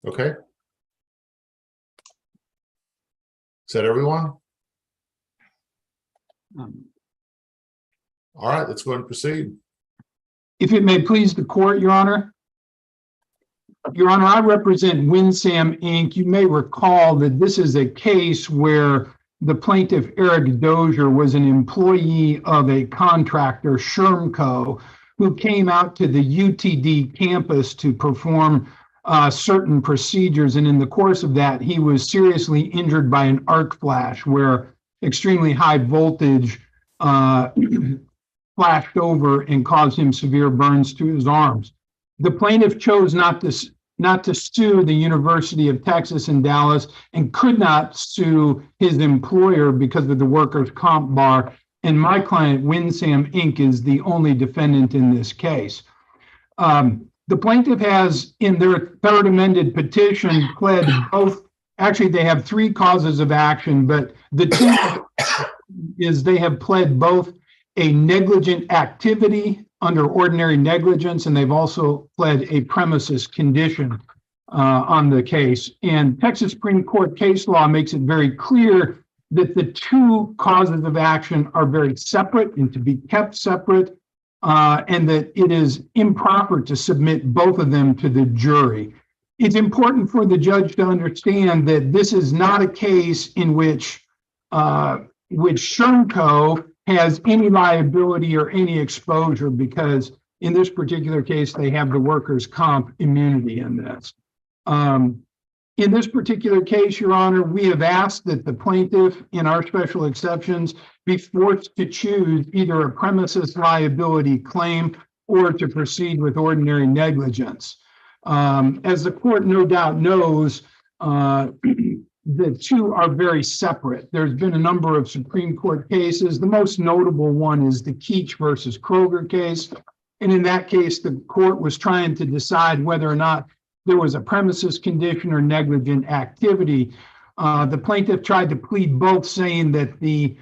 Okay. Is that everyone? All right, let's go ahead and proceed. If it may please the court, Your Honor. Your Honor, I represent Winsam Inc. You may recall that this is a case where the plaintiff, Eric Dozier, was an employee of a contractor, Shermco, who came out to the UTD campus to perform certain procedures. And in the course of that, he was seriously injured by an arc flash where extremely high voltage flashed over and caused him severe burns to his arms. The plaintiff chose not to sue the University of Texas in Dallas and could not sue his employer because of the workers' comp bar. And my client, Winsam Inc., is the only defendant in this case. The plaintiff has, in their third amended petition, pled both. Actually, they have three causes of action, but the two is they have pled both a negligent activity under ordinary negligence, and they've also pled a premises condition on the case. And Texas Supreme Court case law makes it very clear that the two causes of action are very separate and to be kept separate, and that it is improper to submit both of them to the jury. It's important for the judge to understand that this is not a case in which Shermco has any liability or any exposure, because in this particular case, they have the workers' comp immunity in this. In this particular case, Your Honor, we have asked that the plaintiff, in our special exceptions, be forced to choose either a premises liability claim or to proceed with ordinary negligence. As the court no doubt knows, the two are very separate. There's been a number of Supreme Court cases. The most notable one is the Keach versus Kroger case. And in that case, the court was trying to decide whether or not there was a premises condition or negligent activity. The plaintiff tried to plead both, saying that the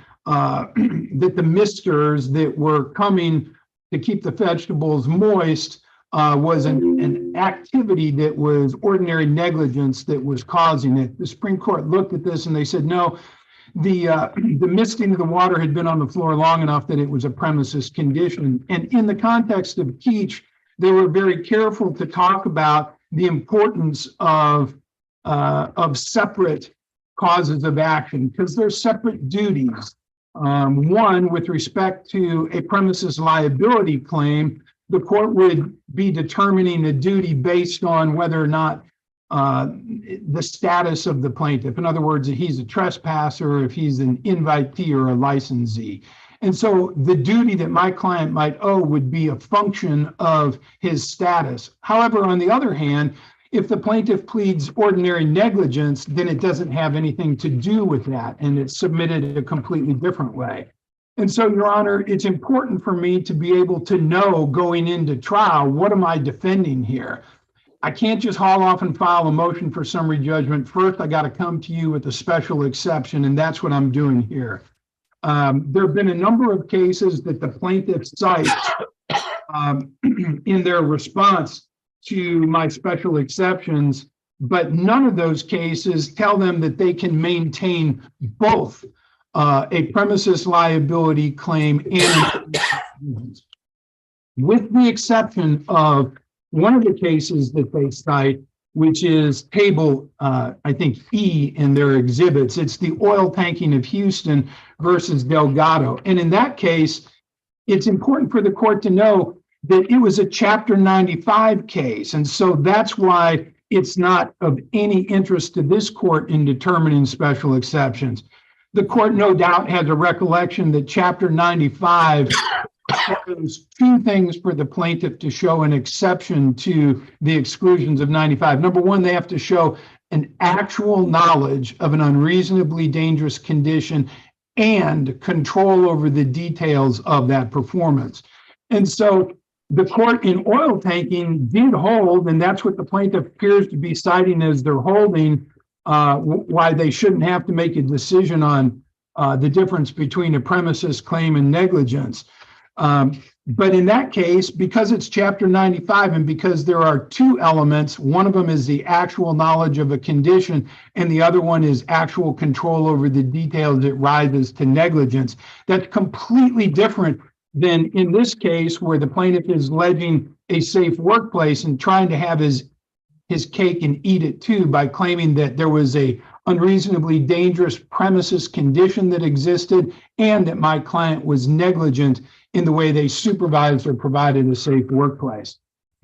misters that were coming to keep the vegetables moist was an activity that was ordinary negligence that was causing it. The Supreme Court looked at this and they said, no, the misting of the water had been on the floor long enough that it was a premises condition. And in the context of Keach, they were very careful to talk about the importance of separate causes of action, because they're separate duties. One, with respect to a premises liability claim, the court would be determining a duty based on whether or not the status of the plaintiff. In other words, if he's a trespasser, if he's an invitee or a licensee. And so the duty that my client might owe would be a function of his status. However, on the other hand, if the plaintiff pleads ordinary negligence, then it doesn't have anything to do with that, and it's submitted a completely different way. And so, Your Honor, it's important for me to be able to know going into trial, what am I defending here? I can't just haul off and file a motion for summary judgment. First, I got to come to you with a special exception, and that's what I'm doing here. There have been a number of cases that the plaintiff cites in their response to my special exceptions, but none of those cases tell them that they can maintain both a premises liability claim and with the exception of one of the cases that they cite, which is table, I think, E in their exhibits. It's the oil tanking of Houston versus Delgado. And in that case, it's important for the court to know that it was a Chapter 95 case. And so that's why it's not of any interest to this court in determining special exceptions. The court no doubt has a recollection that Chapter 95 shows two things for the plaintiff to show an exception to the exclusions of 95. Number one, they have to show an actual knowledge of an unreasonably dangerous condition and control over the details of that performance. And so the court in oil tanking did hold, and that's what the plaintiff appears to be citing as their holding, why they shouldn't have to make a decision on the difference between a premises claim and negligence. But in that case, because it's Chapter 95 and because there are two elements, one of them is the actual knowledge of a condition and the other one is actual control over the details that rises to negligence. That's completely different than in this case where the plaintiff is alleging a safe workplace and trying to have his cake and eat it too by claiming that there was a unreasonably dangerous premises condition that existed and that my client was negligent in the way they supervised or provided a safe workplace.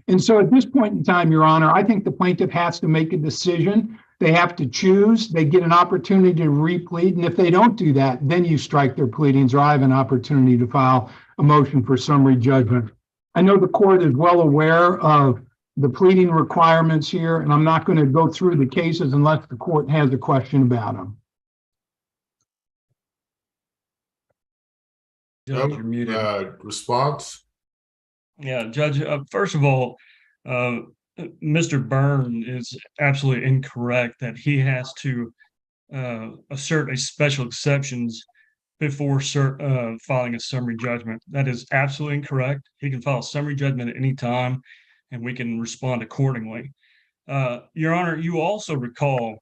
And so at this point in time, Your Honor, I think the plaintiff has to make a decision. They have to choose. They get an opportunity to replead. And if they don't do that, then you strike their pleadings, or I have an opportunity to file a motion for summary judgment. I know the court is well aware of the pleading requirements here, and I'm not going to go through the cases unless the court has a question about them. Judge, you're muted. Response? Yeah, Judge, first of all, Mr. Byrne is absolutely incorrect that he has to assert a special exceptions before filing a summary judgment. That is absolutely incorrect. He can file a summary judgment at any time, and we can respond accordingly. Your Honor, you also recall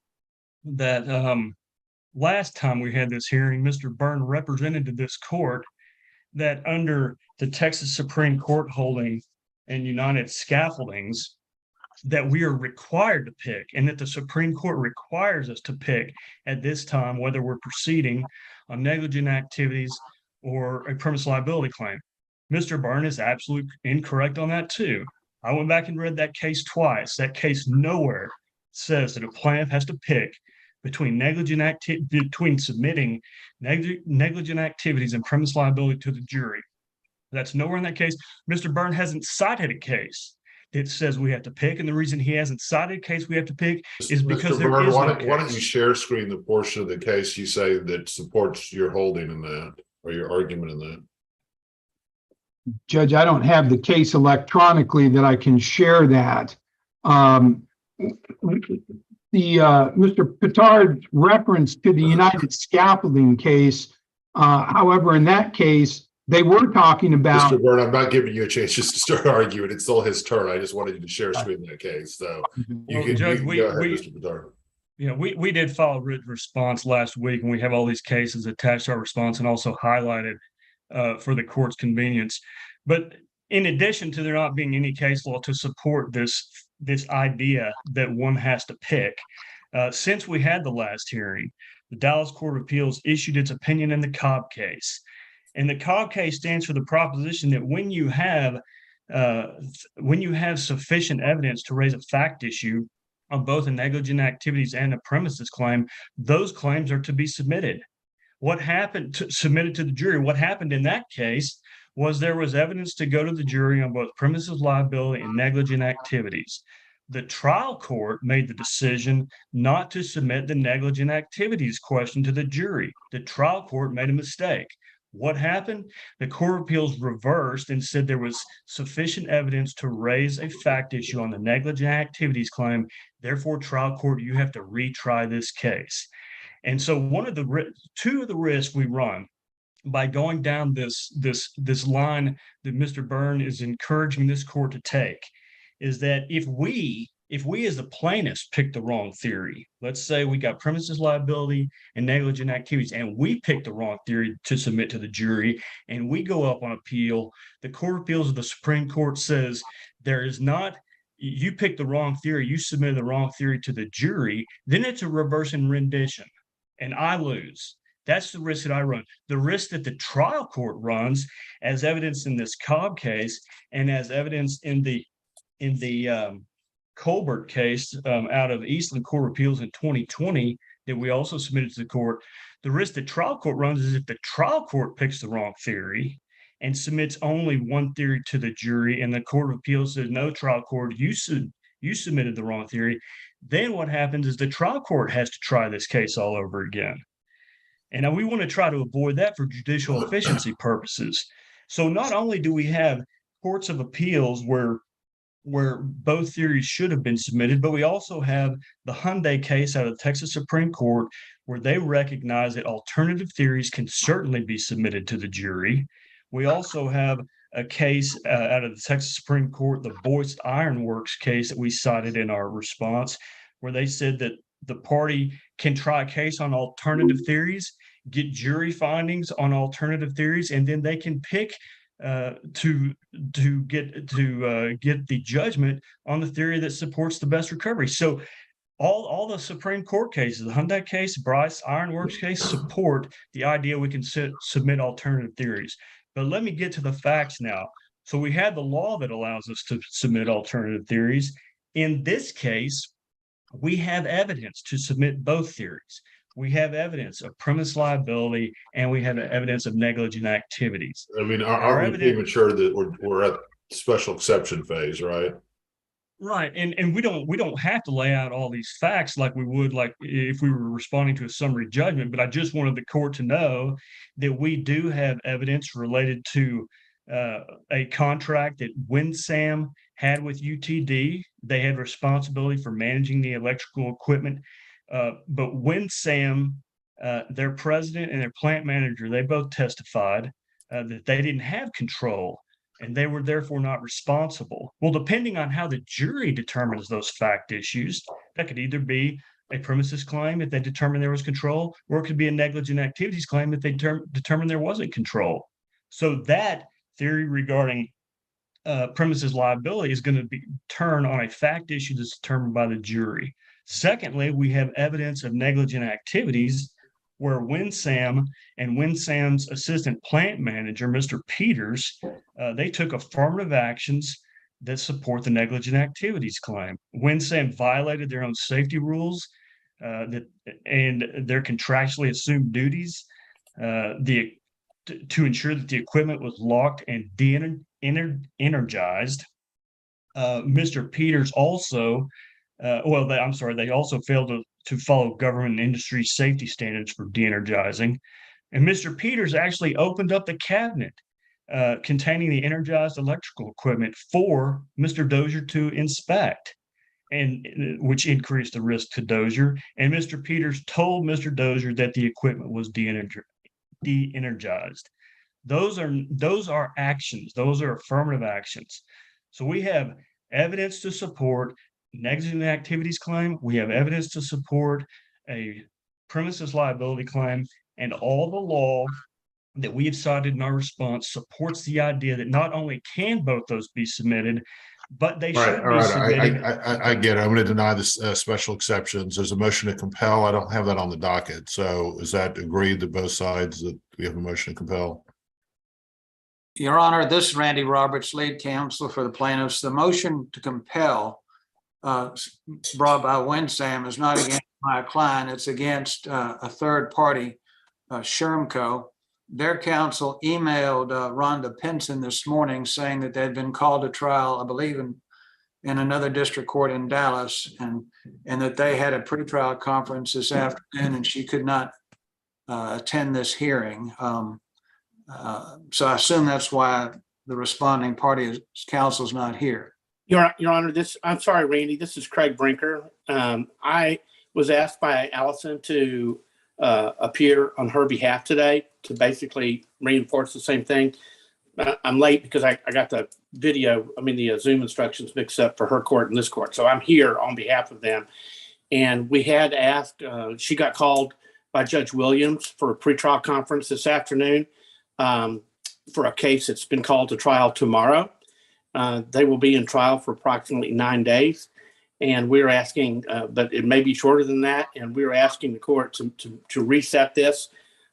that last time we had this hearing, Mr. Byrne represented to this court that under the Texas Supreme Court holding and United Scaffoldings, that we are required to pick, and that the Supreme Court requires us to pick at this time whether we're proceeding on negligent activities or a premise liability claim. Mr. Byrne is absolutely incorrect on that too. I went back and read that case twice. That case nowhere says that a plaintiff has to pick between submitting negligent activities and premise liability to the jury. That's nowhere in that case. Mr. Byrne hasn't cited a case that says we have to pick, and the reason he hasn't cited a case we have to pick is because there is no case. Why don't you share screen the portion of the case you say that supports your holding in that, or your argument in that? Judge, I don't have the case electronically that I can share that. Mr. Petard's reference to the United Scaffolding case, however, in that case, they were talking about— Mr. Byrne, I'm not giving you a chance just to start arguing. It's still his turn. I just wanted you to share screen that case. So you can go ahead, Mr. Petard. Yeah, we did file a written response last week, and we have all these cases attached to our response and also highlighted for the court's convenience. But in addition to there not being any case law to support this idea that one has to pick, since we had the last hearing, the Dallas Court of Appeals issued its opinion in the Cobb case. And the Cobb case stands for the proposition that when you have sufficient evidence to raise a fact issue on both the negligent activities and a premises claim, those claims are to be submitted. Submitted to the jury? What happened in that case was there was evidence to go to the jury on both premises liability and negligent activities. The trial court made the decision not to submit the negligent activities question to the jury. The trial court made a mistake. What happened? The Court of Appeals reversed and said there was sufficient evidence to raise a fact issue on the negligent activities claim. Therefore, trial court, you have to retry this case. And so two of the risks we run by going down this line that Mr. Byrne is encouraging this court to take is that if we as the plaintiffs pick the wrong theory, let's say we got premises liability and negligent activities, and we picked the wrong theory to submit to the jury, and we go up on appeal, the Court of Appeals of the Supreme Court says you picked the wrong theory, you submitted the wrong theory to the jury, then it's a reverse and rendition, and I lose. That's the risk that I run. The risk that the trial court runs, as evidenced in this Cobb case and as evidenced in the Colbert case out of Eastland Court of Appeals in 2020 that we also submitted to the court, the risk the trial court runs is if the trial court picks the wrong theory and submits only one theory to the jury, and the Court of Appeals says, no, trial court, you submitted the wrong theory, then what happens is the trial court has to try this case all over again. And we want to try to avoid that for judicial efficiency purposes. So not only do we have courts of appeals where both theories should have been submitted, but we also have the Hyundai case out of the Texas Supreme Court where they recognize that alternative theories can certainly be submitted to the jury. We also have a case out of the Texas Supreme Court, the Boyce Iron Works case that we cited in our response, where they said that the party can try a case on alternative theories, get jury findings on alternative theories, and then they can pick to get the judgment on the theory that supports the best recovery. So all the Supreme Court cases, the Hyundai case, Bryce Ironworks case, support the idea we can submit alternative theories. But let me get to the facts now. So we have the law that allows us to submit alternative theories. In this case, we have evidence to submit both theories. We have evidence of premise liability, and we have evidence of negligent activities. I mean, aren't we premature that we're at special exception phase, right? Right, and we don't have to lay out all these facts like we would like if we were responding to a summary judgment. But I just wanted the court to know that we do have evidence related to a contract that WinSam had with UTD. They had responsibility for managing the electrical equipment, but WinSam, their president and their plant manager, they both testified that they didn't have control, and they were therefore not responsible. Well, depending on how the jury determines those fact issues, that could either be a premises claim if they determine there was control, or it could be a negligent activities claim if they determine there wasn't control. So that theory regarding premises liability is going to be turn on a fact issue that's determined by the jury. Secondly, we have evidence of negligent activities where WinSam and WinSam's assistant plant manager, Mr. Peters, they took affirmative actions that support the negligent activities claim. WinSam violated their own safety rules and their contractually assumed duties to ensure that the equipment was locked and de-energized. Mr. Peters also, they also failed to follow government and industry safety standards for de-energizing. And Mr. Peters actually opened up the cabinet containing the energized electrical equipment for Mr. Dozier to inspect, and which increased the risk to Dozier. And Mr. Peters told Mr. Dozier that the equipment was de-energized. Those are actions. Those are affirmative actions. So we have evidence to support negligent activities claim. We have evidence to support a premises liability claim, and all the law that we have cited in our response supports the idea that not only can both those be submitted, but they should be submitted. I get it. I'm going to deny this special exceptions. There's a motion to compel. I don't have that on the docket. So is that agreed that both sides that we have a motion to compel? Your Honor, this is Randy Roberts, lead counsel for the plaintiffs. The motion to compel brought by WinSam is not against my client. It's against a third party, Shermco. Their counsel emailed Rhonda Pinson this morning saying that they'd been called to trial, I believe, in another district court in Dallas, and that they had a pretrial conference this afternoon and she could not attend this hearing. So I assume that's why the responding party's counsel is not here. Your Honor, I'm sorry, Randy, this is Craig Brinker. I was asked by Allison to appear on her behalf today to basically reinforce the same thing. I'm late because I got the the Zoom instructions mixed up for her court and this court. So I'm here on behalf of them. And we had asked, she got called by Judge Williams for a pretrial conference this afternoon for a case that's been called to trial tomorrow. They will be in trial for approximately 9 days. And we're asking, but it may be shorter than that. And we're asking the court to reset this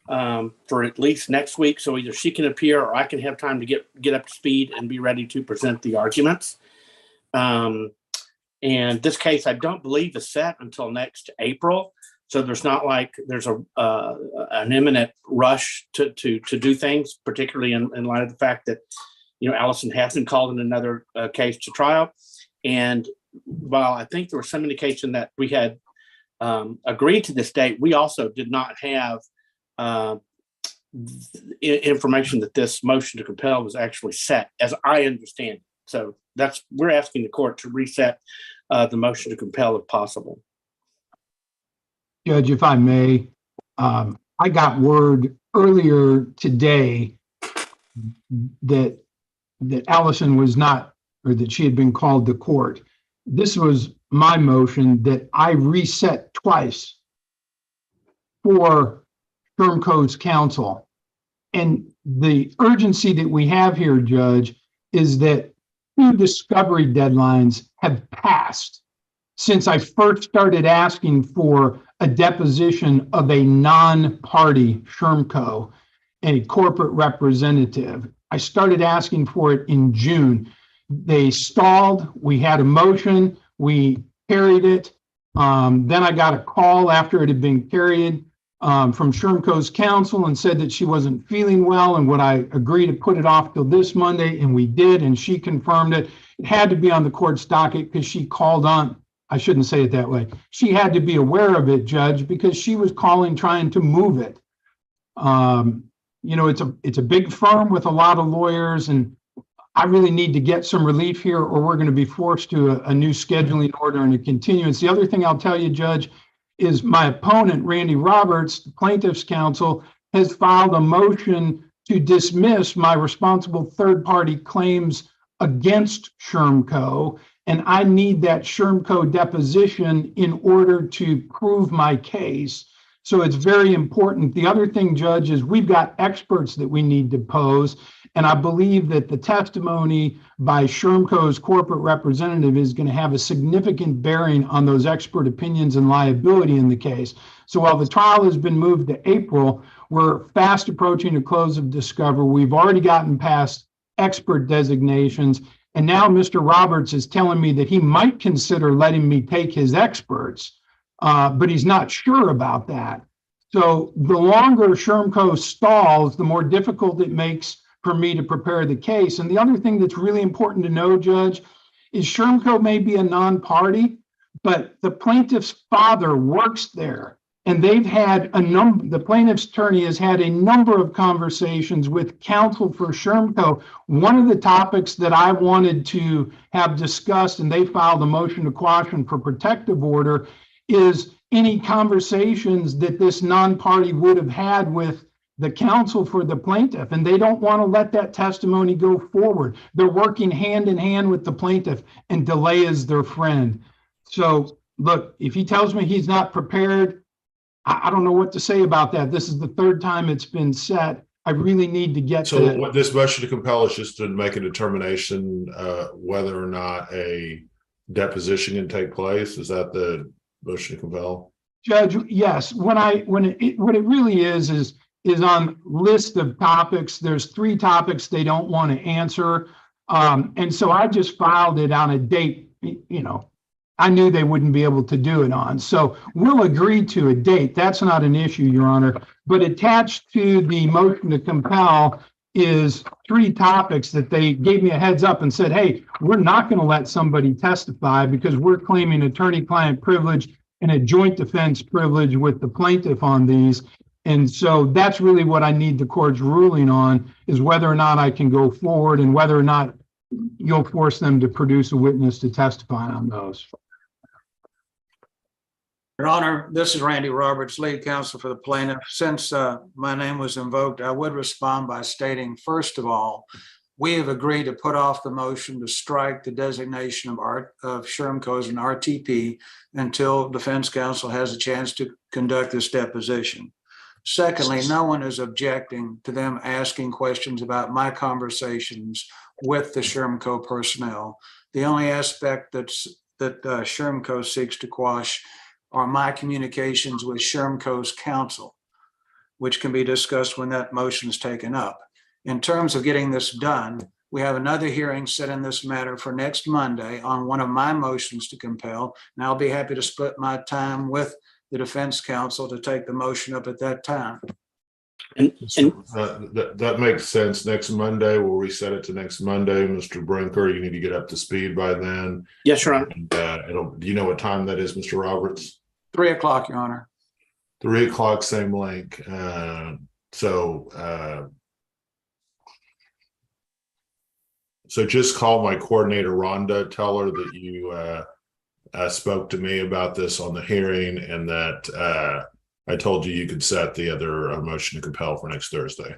for at least next week. So either she can appear or I can have time to get up to speed and be ready to present the arguments. And this case, I don't believe is set until next April. So there's not like there's an imminent rush to do things, particularly in light of the fact that, Allison has been called in another case to trial. And while I think there was some indication that we had agreed to this date, we also did not have information that this motion to compel was actually set, as I understand it. So we're asking the court to reset the motion to compel if possible. Judge, if I may, I got word earlier today that Allison was not, or that she had been called to court. This was my motion that I reset twice for Shermco's counsel. And the urgency that we have here, Judge, is that 2 discovery deadlines have passed since I first started asking for a deposition of a non-party Shermco, a corporate representative. I started asking for it in June. They stalled. We had a motion. We carried it. Then I got a call after it had been carried from Shermco's counsel and said that she wasn't feeling well, and would I agree to put it off till this Monday? And we did, and she confirmed it. It had to be on the court's docket because she called on, I shouldn't say it that way. She had to be aware of it, Judge, because she was calling trying to move it. You know, it's a big firm with a lot of lawyers, and I really need to get some relief here, or we're going to be forced to a new scheduling order and a continuance. The other thing I'll tell you, Judge, is my opponent, Randy Roberts, the plaintiff's counsel, has filed a motion to dismiss my responsible third-party claims against Shermco, and I need that Shermco deposition in order to prove my case. So it's very important. The other thing, Judge, is we've got experts that we need to pose, and I believe that the testimony by Shermco's corporate representative is going to have a significant bearing on those expert opinions and liability in the case. So while the trial has been moved to April, we're fast approaching a close of discovery. We've already gotten past expert designations, and now Mr. Roberts is telling me that he might consider letting me take his experts, but he's not sure about that. So the longer Shermco stalls, the more difficult it makes for me to prepare the case. And the other thing that's really important to know, Judge, is Shermco may be a non-party, but the plaintiff's father works there. And they've had the plaintiff's attorney has had a number of conversations with counsel for Shermco. One of the topics that I wanted to have discussed, and they filed a motion to quash and for protective order, is any conversations that this non-party would have had with the counsel for the plaintiff, and they don't want to let that testimony go forward. They're working hand in hand with the plaintiff, and delay is their friend. So look, if he tells me he's not prepared, I don't know what to say about that. This is the 3rd time it's been set. I really need to get So to what this motion to compel is just to make a determination whether or not a deposition can take place. Is that the motion to compel? Judge, yes. What it really is on list of topics. There's 3 topics they don't want to answer. And so I just filed it on a date, you know, I knew they wouldn't be able to do it on. So we'll agree to a date. That's not an issue, Your Honor. But attached to the motion to compel is 3 topics that they gave me a heads up and said, hey, we're not going to let somebody testify because we're claiming attorney-client privilege and a joint defense privilege with the plaintiff on these. And so that's really what I need the court's ruling on, is whether or not I can go forward and whether or not you'll force them to produce a witness to testify on those. Your Honor, this is Randy Roberts, lead counsel for the plaintiff. Since my name was invoked, I would respond by stating, first of all, we have agreed to put off the motion to strike the designation of Shermco as an RTP until defense counsel has a chance to conduct this deposition. Secondly, no one is objecting to them asking questions about my conversations with the Shermco personnel. The only aspect that Shermco seeks to quash are my communications with Shermco's counsel, which can be discussed when that motion is taken up. In terms of getting this done, we have another hearing set in this matter for next Monday on one of my motions to compel, and I'll be happy to split my time with the defense counsel to take the motion up at that time. And That makes sense. Next Monday, we'll reset it to next Monday. Mr. Brinker, you need to get up to speed by then. yes, Your Honor. And, do you know what time that is, Mr. Roberts? 3 o'clock, Your Honor. 3 o'clock, same link. So just call my coordinator, Rhonda, tell her that you spoke to me about this on the hearing, and that I told you could set the other motion to compel for next Thursday.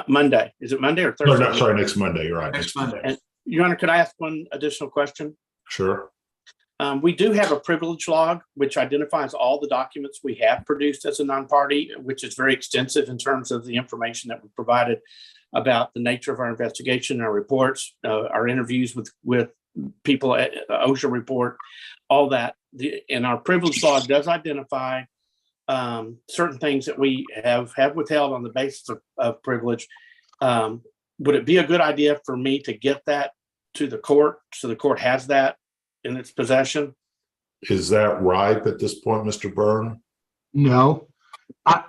Monday. Is it Monday or No, Thursday? no, sorry, next Monday. You're right. Next Monday. And Your Honor, could I ask one additional question? Sure. We do have a privilege log, which identifies all the documents we have produced as a non-party, which is very extensive in terms of the information that we provided about the nature of our investigation, our reports, our interviews with people at OSHA report, all that. And our privilege log does identify certain things that we have withheld on the basis of privilege. Would it be a good idea for me to get that to the court so the court has that in its possession? Is that ripe at this point, Mr. Byrne? No, I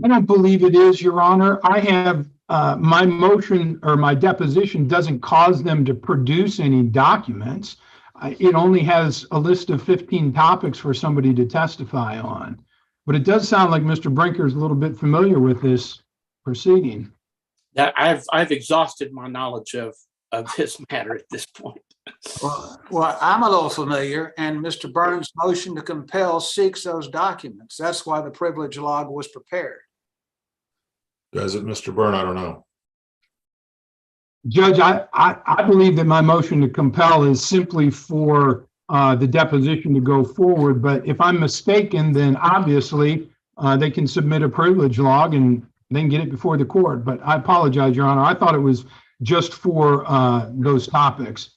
don't believe it is, Your Honor. I have my motion or my deposition doesn't cause them to produce any documents. It only has a list of 15 topics for somebody to testify on. But it does sound like Mr. Brinker is a little bit familiar with this proceeding. That I've exhausted my knowledge of this matter at this point. Well, I'm a little familiar, and Mr. Burns' motion to compel seeks those documents. That's why the privilege log was prepared. Does it, Mr. Byrne? I don't know. Judge, I believe that my motion to compel is simply for the deposition to go forward. But if I'm mistaken, then obviously they can submit a privilege log and then get it before the court. But I apologize, Your Honor. I thought it was just for those topics.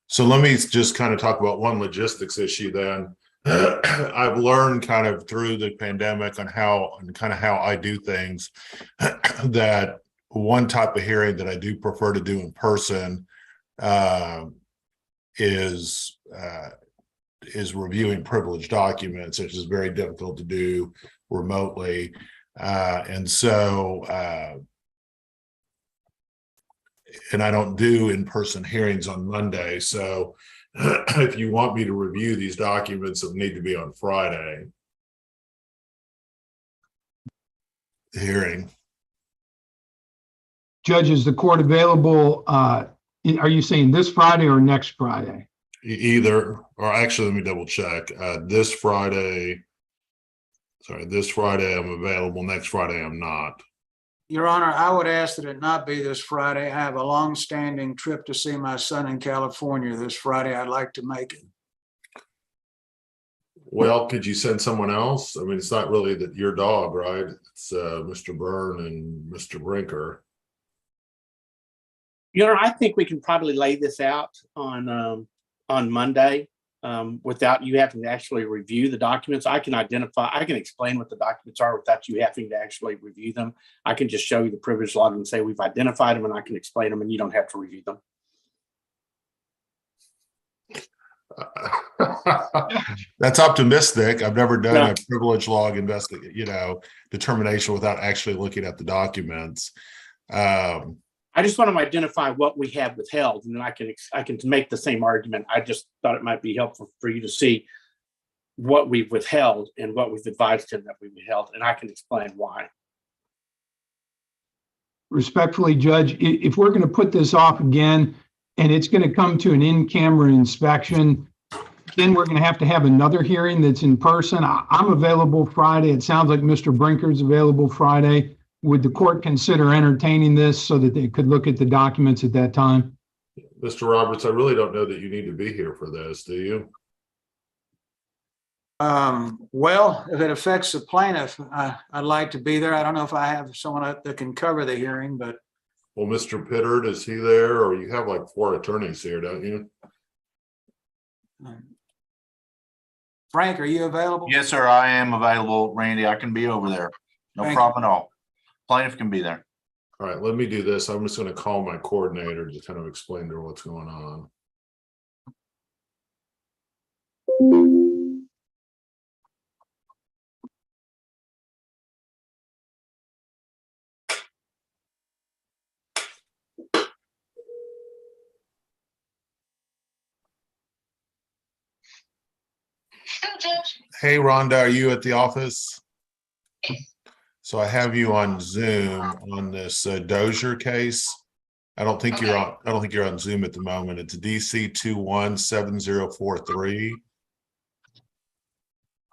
So let me just kind of talk about one logistics issue then. I've learned kind of through the pandemic on how I do things that one type of hearing that I do prefer to do in person is reviewing privileged documents, which is very difficult to do remotely. And I don't do in-person hearings on Monday. So if you want me to review these documents, it need to be on Friday. The hearing. Judge, is the court available? Are you saying this Friday or next Friday? Either, or actually, let me double check. This Friday I'm available. Next Friday I'm not. Your Honor, I would ask that it not be this Friday. I have a long-standing trip to see my son in California this Friday. I'd like to make it. Well, could you send someone else? I mean, it's not really that your dog, right? It's Mr. Byrne and Mr. Brinker. Your Honor, I think we can probably lay this out on Monday without you having to actually review the documents. I can explain what the documents are without you having to actually review them. I can just show you the privilege log and say we've identified them, and I can explain them, and you don't have to review them. That's optimistic. I've never done a privilege log determination without actually looking at the documents. I just want to identify what we have withheld, and then I can make the same argument. I just thought it might be helpful for you to see what we've withheld and what we've advised him that we withheld, and I can explain why. Respectfully, Judge, if we're going to put this off again and it's going to come to an in-camera inspection, then we're going to have another hearing that's in person. I'm available Friday. It sounds like Mr. Brinker's available Friday. Would the court consider entertaining this so that they could look at the documents at that time? Mr. Roberts, I really don't know that you need to be here for this, do you? Well, if it affects the plaintiff, I'd like to be there. I don't know if I have someone that can cover the hearing, but. Well, Mr. Pittard, is he there? Or you have like 4 attorneys here, don't you? Frank, are you available? Yes, sir. I am available, Randy. I can be over there. No problem at all. Plaintiff can be there. All right, let me do this. I'm just going to call my coordinator to kind of explain to her what's going on. Hey, Rhonda, are you at the office? So I have you on Zoom on this Dozier case. I don't think you're on Zoom at the moment. It's DC 217043.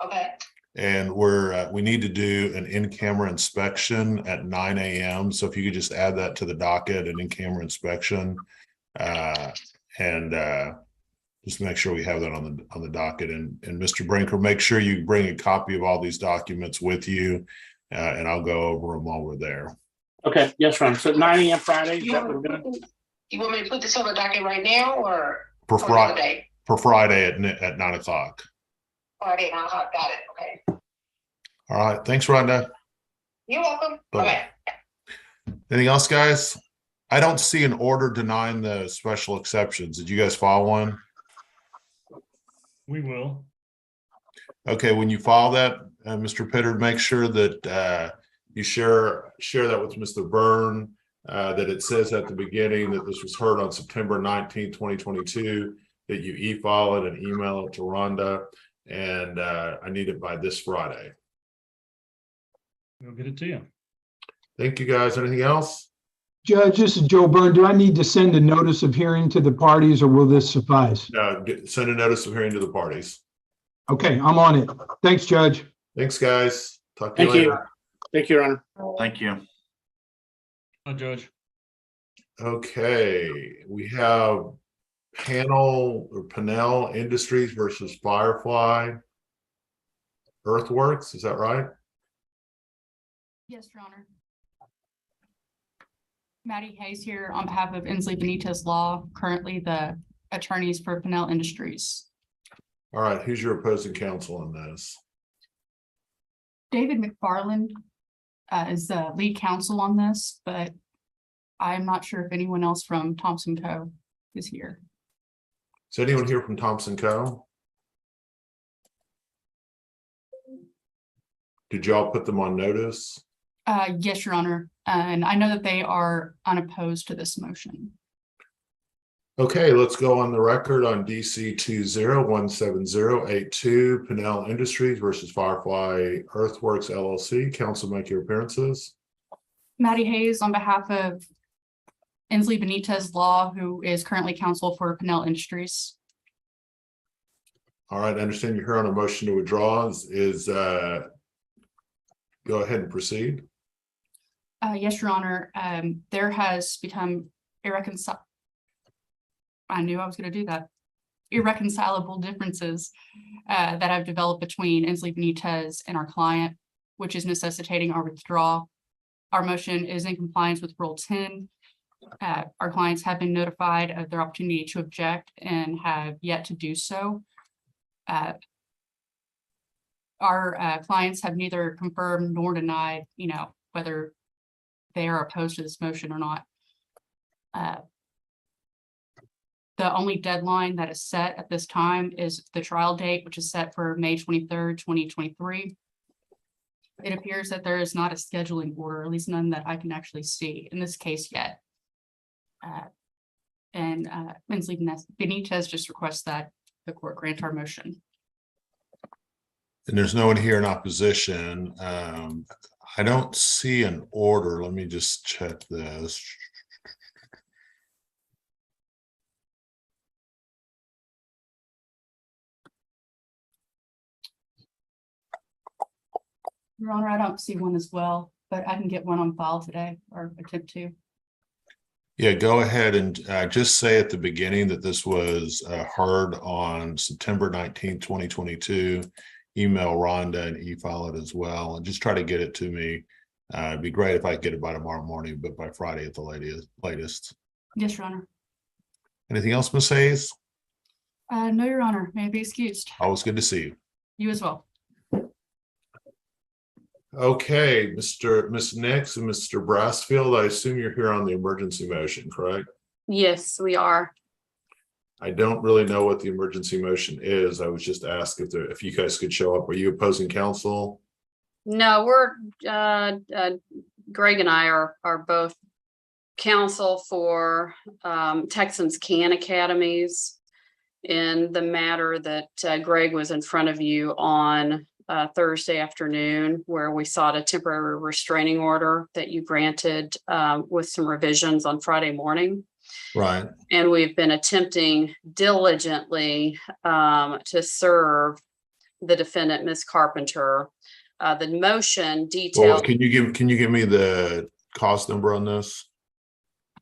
Okay. And we need to do an in-camera inspection at 9 a.m. So if you could just add that to the docket, an in-camera inspection, and just make sure we have that on the docket. And Mr. Brinker, make sure you bring a copy of all these documents with you, and I'll go over them while we're there. Okay, yes, Ron. So 9 a.m. Friday, is that what we're doing? You want me to put this on the docket right now or For for another day? For Friday at 9 o'clock. Friday, 9 o'clock, got it, okay. All right. Thanks, Rhonda. You're welcome. Bye-bye. Bye-bye. Anything else, guys? I don't see an order denying the special exceptions. Did you guys file one? We will. Okay, when you file that, Mr. Pittard, make sure that you share that with Mr. Byrne, that it says at the beginning that this was heard on September 19, 2022, that you e-file it and email it to Rhonda, and I need it by this Friday. We'll get it to you. Thank you, guys. Anything else? Judge, this is Joe Byrne. Do I need to send a notice of hearing to the parties or will this suffice? Send a notice of hearing to the parties. Okay, I'm on it. Thanks, Judge. Thanks, guys. Talk to you Thank later. you. Thank you, Your Honor. Thank you. Hi, Judge. Okay, we have Pennell Industries versus Firefly Earthworks. Is that right? Yes, Your Honor. Maddie Hayes here on behalf of Inslee Benitez Law, currently the attorneys for Pennell Industries. All right, who's your opposing counsel on this? David McFarland is the lead counsel on this, but I'm not sure if anyone else from Thompson Co. is here. Is anyone here from Thompson Co? Did y'all put them on notice? Yes, Your Honor, and I know that they are unopposed to this motion. Okay, let's go on the record on DC 201708 Pennell Industries versus Firefly Earthworks LLC. Counsel, make your appearances. Maddie Hayes on behalf of Inslee Benitez Law, who is currently counsel for Pennell Industries. All right, I understand you're here on a motion to withdraw. Go ahead and proceed. Yes, Your Honor. There has become irreconcilable. I knew I was going to do that. Irreconcilable differences that have developed between Inslee Benitez and our client, which is necessitating our withdrawal. Our motion is in compliance with Rule 10. Our clients have been notified of their opportunity to object and have yet to do so. Our clients have neither confirmed nor denied, whether they are opposed to this motion or not. The only deadline that is set at this time is the trial date, which is set for May 23rd, 2023. It appears that there is not a scheduling order, at least none that I can actually see in this case yet. Inslee Benitez just requests that the court grant our motion. And there's no one here in opposition. I don't see an order. Let me just check this. Your Honor, I don't see one as well, but I can get one on file today or attempt to. Yeah, go ahead and just say at the beginning that this was heard on September 19th, 2022. Email Rhonda and e-file it as well, and just try to get it to me. It'd be great if I could get it by tomorrow morning, but by Friday at the latest. Yes, Your Honor. Anything else, Ms. Hayes? No, Your Honor. May I be excused? Always good to see you. You as well. Okay, Ms. Nix and Mr. Brassfield, I assume you're here on the emergency motion, correct? Yes, we are. I don't really know what the emergency motion is. I was just asked if you guys could show up. Are you opposing counsel? No, we're Greg and I are both counsel for Texans Can Academies in the matter that Greg was in front of you on Thursday afternoon, where we sought a temporary restraining order that you granted with some revisions on Friday morning. Right. And we've been attempting diligently to serve the defendant, Ms. Carpenter. The motion Well, detailed, can you give me the cost number on this?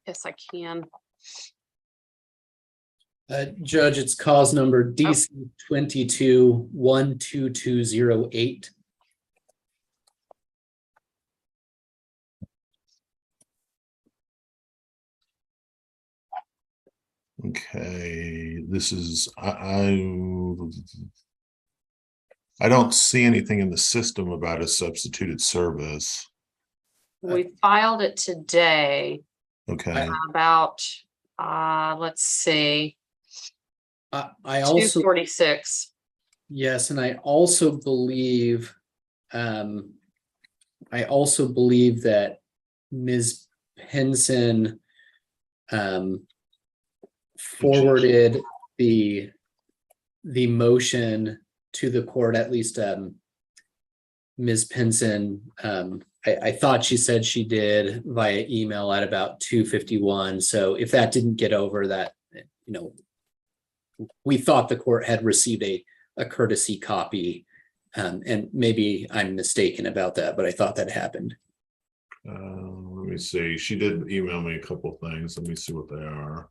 yes, I can. Judge, it's cause number DC 22-12208. Okay, this is I don't see anything in the system about a substituted service. We filed it today Okay, about, let's see, I also, 2:46. yes, and I also believe that Ms. Pinson forwarded the motion to the court, at least Ms. Pinson, I thought she said she did via email at about 2:51. So if that didn't get over, that, we thought the court had received a courtesy copy. And maybe I'm mistaken about that, but I thought that happened. let me see. She did email me a couple things. Let me see what they are.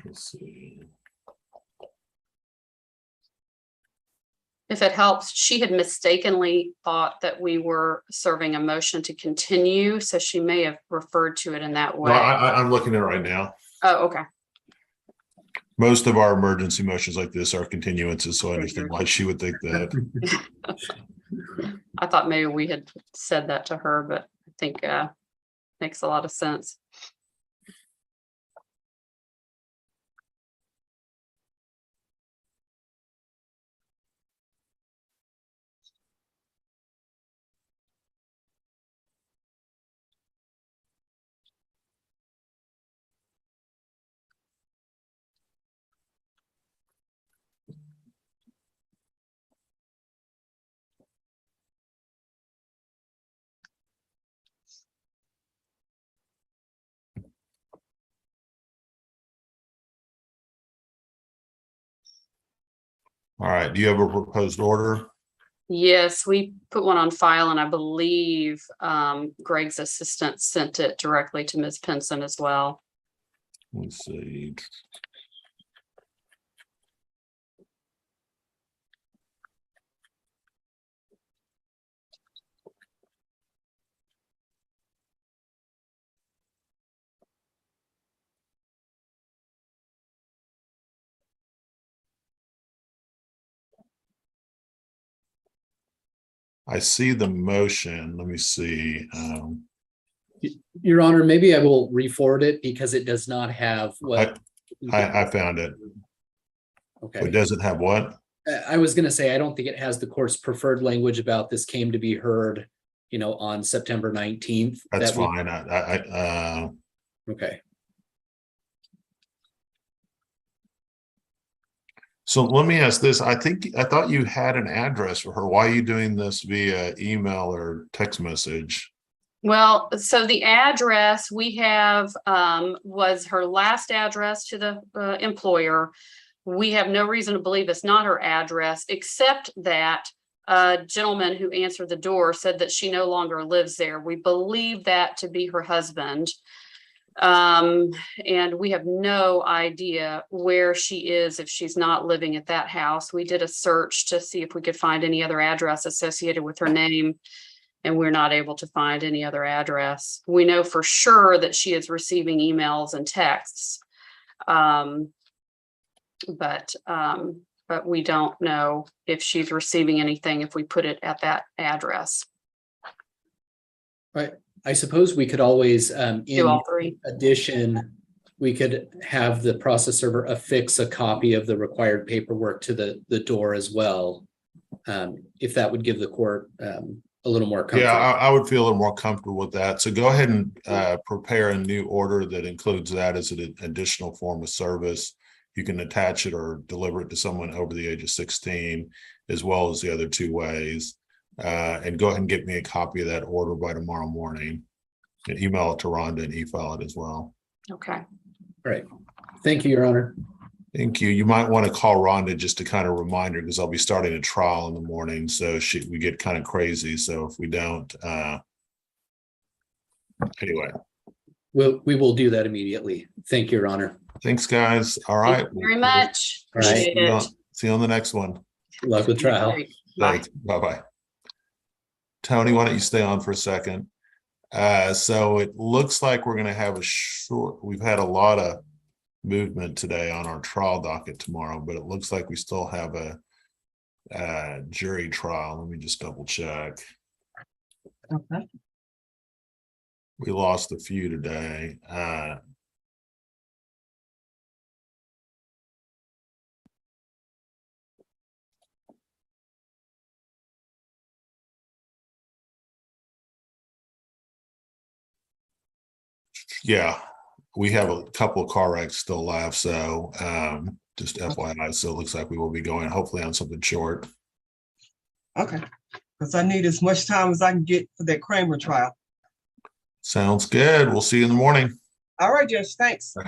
Let's see. If it helps, she had mistakenly thought that we were serving a motion to continue, so she may have referred to it in that No, way. I'm looking at it right now. Oh, okay. Most of our emergency motions like this are continuances, so I understand why she would think that. I thought maybe we had said that to her, but I think makes a lot of sense. All right, do you have a proposed order? Yes, we put one on file, and I believe Greg's assistant sent it directly to Ms. Pinson as well. Let's see. I see the motion. Let me see. Your Honor, maybe I will re-forward it because it does not have what. I found it. Okay. It doesn't have what? I was going to say, I don't think it has the court's preferred language about this came to be heard, on September 19th. That's that we- fine. Okay. So let me ask this. I thought you had an address for her. Why are you doing this via email or text message? Well, so the address we have was her last address to the employer. We have no reason to believe it's not her address, except that a gentleman who answered the door said that she no longer lives there. We believe that to be her husband. And we have no idea where she is if she's not living at that house. We did a search to see if we could find any other address associated with her name, and we're not able to find any other address. We know for sure that she is receiving emails and texts. But we don't know if she's receiving anything if we put it at that address. Right. I suppose we could always, Do in all three. addition, we could have the process server affix a copy of the required paperwork to the door as well. If that would give the court a little more comfort. Yeah, I would feel a little more comfortable with that. So go ahead and prepare a new order that includes that as an additional form of service. You can attach it or deliver it to someone over the age of 16, as well as the other two ways. And go ahead and get me a copy of that order by tomorrow morning. And email it to Rhonda and e-file it as well. Okay. Great. Thank you, Your Honor. Thank you. You might want to call Rhonda just to kind of remind her, because I'll be starting a trial in the morning. So we get kind of crazy. So if we don't, anyway. We will do that immediately. Thank you, Your Honor. Thanks, guys. All Thank right. you very much. All right. Appreciate it. See you on the next one. Good luck with trial. Bye. Thanks. Bye-bye. Tony, why don't you stay on for a second? So it looks like we're going to have we've had a lot of movement today on our trial docket tomorrow, but it looks like we still have a jury trial. Let me just double check. Okay. We lost a few today. Yeah, we have a couple of car wrecks still left, so just FYI. So it looks like we will be going hopefully on something short. Okay, because I need as much time as I can get for that Kramer trial. Sounds good. We'll see you in the morning. All right, Judge, thanks.